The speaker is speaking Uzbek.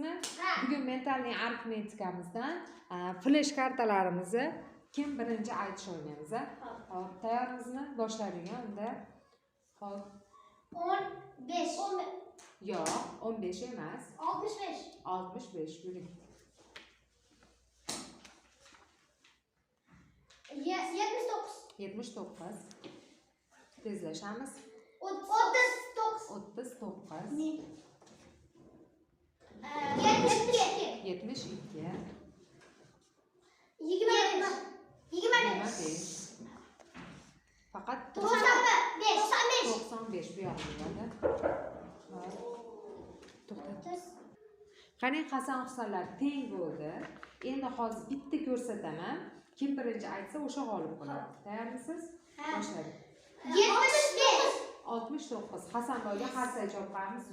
Tayyormizmi? Bugun mentalniy arifmetikamizdan flash kartalarimizni kim birinchi aytish o'ynaymiz. Hop, tayyormizmi? Boshlaydigan unda. Hop. 15. Yo'q, 15 emas. 65. 65 yuring. 79. 79. Tezlashamiz. 39. 39. 72. 72. 25. 25. Faqat 95. 95 bu yoqda bo'ladi. To'xta. Qani Hasan Husanlar teng bo'ldi. Endi hozir bitta ko'rsataman. Kim birinchi aytsa o'sha g'olib bo'ladi. Tayyormisiz? Boshlaylik. 75. 69. Hasanboyga qarsa javob beramiz.